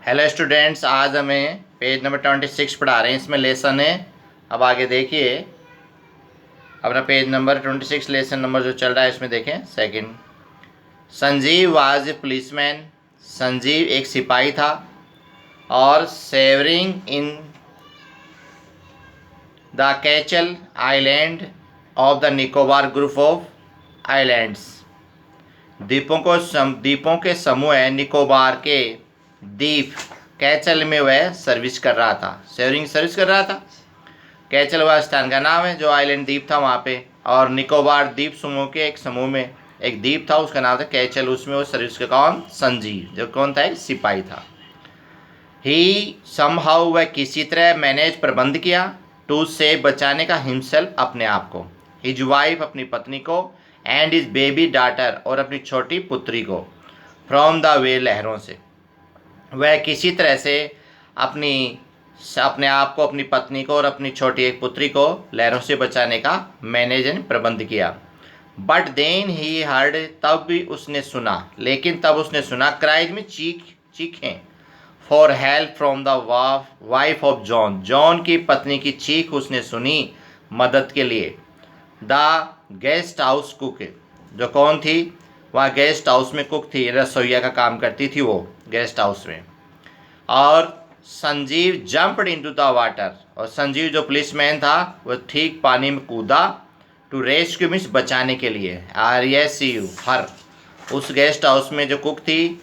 Hello students, आज हमें page number 26 पढ़ा रहे हैं। इसमें लेसन है। अब आगे देखिए अपना पेज नंबर 26 लेसन नंबर जो चल रहा है इसमें देखें second. Sanjeev was a policeman. Sanjeev एक सिपाही था और savouring in the कैचल island of the Nicobar group of islands. द्वीपों के समूह है निकोबार के द्वीप कैचल में वह सर्विस कर रहा था, सेवरिंग सर्विस कर रहा था। कैचल वह स्थान का नाम है जो आइलैंड द्वीप था वहाँ पे, और निकोबार द्वीप समूह के एक समूह में एक द्वीप था उसका नाम था कैचल। उसमें वो सर्विस का कौन संजीव, जो कौन था एक सिपाही था। ही समहाउ वह किसी तरह मैनेज प्रबंध किया टू से बचाने का हिमसेल्फ अपने आप को, हिज वाइफ अपनी पत्नी को, एंड हिज बेबी डाटर और अपनी छोटी पुत्री को, फ्रॉम द वे लहरों से। वह किसी तरह से अपने आप को, अपनी पत्नी को और अपनी छोटी एक पुत्री को लहरों से बचाने का मैनेज प्रबंध किया। बट देन ही हर्ड, तब भी उसने सुना, लेकिन तब उसने सुना, क्राइज में चीखें, for help from the wife of John, John की पत्नी की चीख उसने सुनी मदद के लिए। द गेस्ट हाउस कुक, जो कौन थी वहाँ गेस्ट हाउस में कुक थी, रसोइया का काम करती थी वो गेस्ट हाउस में। और Sanjeev jumped into the water, और संजीव जो पुलिसमैन था वह ठीक पानी में कूदा, टू रेस्क्यू मीन्स बचाने के लिए, RSCU हर। उस गेस्ट हाउस में जो कुक थी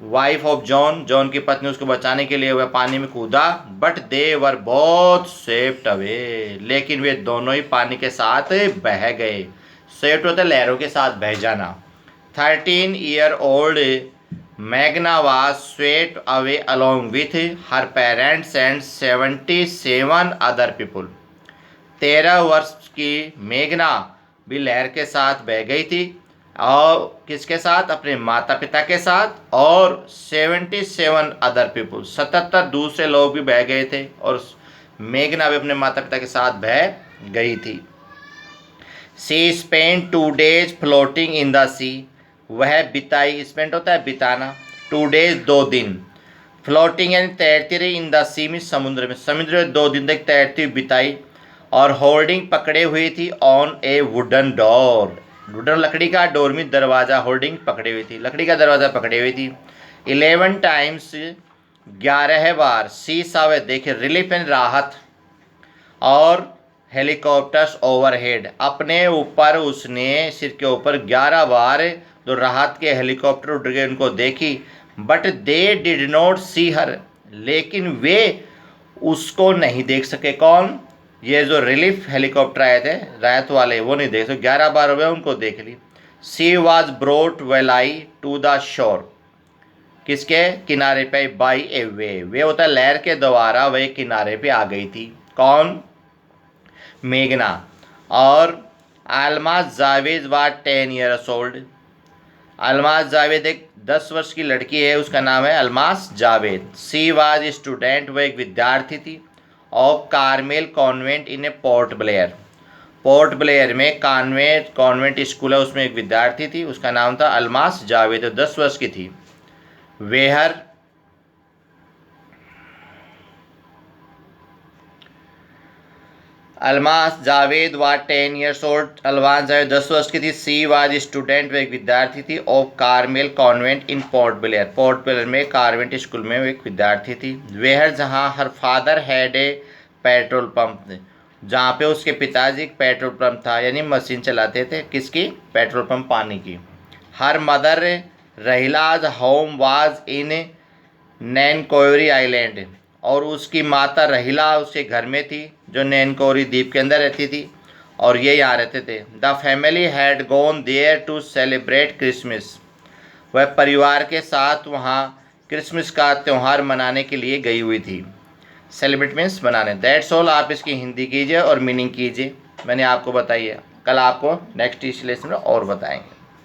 वाइफ ऑफ जॉन, जॉन की पत्नी, उसको बचाने के लिए वह पानी में कूदा। But they were both swept away, लेकिन वे दोनों ही पानी के साथ बह गए। सेफ्ट होता है लहरों के साथ बह जाना। 13 year old Magna was sweat away along with her parents and 77 other people. 13 वर्ष की मेघना भी लहर के साथ बह गई थी, और किसके साथ, अपने माता पिता के साथ, और 77 अदर पीपुल 77 दूसरे लोग भी बह गए थे, और मेघना भी अपने माता पिता के साथ बह गई थी। She spent 2 days floating in the sea, वह बिताई, स्पेंट होता है बिताना, 2 days 2 दिन, फ्लोटिंग यानी तैरती रही, इन द सी में समुद्र में, समुद्र में 2 दिन तक तैरती हुई बिताई। और होल्डिंग पकड़े हुई थी on A wooden door, wooden लकड़ी का डोर में दरवाज़ा, होल्डिंग पकड़े हुई थी, लकड़ी का दरवाज़ा पकड़े हुई थी। 11 times 11 बार, सी सावे देखे, रिलीफ एंड राहत, और हेलीकॉप्टर्स ओवरहेड, अपने ऊपर उसने सिर के ऊपर 11 बार जो राहत के हेलीकॉप्टर उड़ गए उनको देखी। बट दे डिड नॉट सी हर, लेकिन वे उसको नहीं देख सके। कौन, ये जो रिलीफ हेलीकॉप्टर आए थे राहत वाले, वो नहीं देख सके। 11 बार वे उनको देख ली। She was brought alive to the shore, किसके किनारे पे, बाई ए वे होता है लहर के द्वारा वह किनारे पे आ गई थी। कौन, मेघना। और Almaz Javed was 10 years old, Almaz Javed एक 10 वर्ष की लड़की है, उसका नाम है Almas Javed. She was student, वह एक विद्यार्थी थी, of Carmel convent in A port Blair, port Blair में कॉन्वेंट स्कूल है, उसमें एक विद्यार्थी थी, उसका नाम था अलमास जावेद, 10 वर्ष की थी। वेहर, Almas Javed was 10 years old, Almas Javed 10 वर्ष की थी। सी वाज स्टूडेंट, वह एक विद्यार्थी थी, of Carmel convent in port Blair, port Blair में कॉन्वेंट स्कूल में वो एक विद्यार्थी थी। वेहर, जहाँ her father had a petrol pump, जहाँ पे उसके पिताजी एक पेट्रोल पंप था, यानी मशीन चलाते थे, किसकी, पेट्रोल पंप पानी की। Her mother Rahila's home was in Nancowry island, और उसकी माता रहीला उसके घर में थी जो नैनकोरी द्वीप के अंदर रहती थी, और ये यहाँ रहते थे। The family had gone there to celebrate Christmas, वह परिवार के साथ वहाँ क्रिसमस का त्यौहार मनाने के लिए गई हुई थी। सेलिब्रेट मीन्स बनाने। दैट्स ऑल, आप इसकी हिंदी कीजिए और मीनिंग कीजिए, मैंने आपको बताई है, कल आपको नेक्स्ट इस लेसन में और बताएंगे।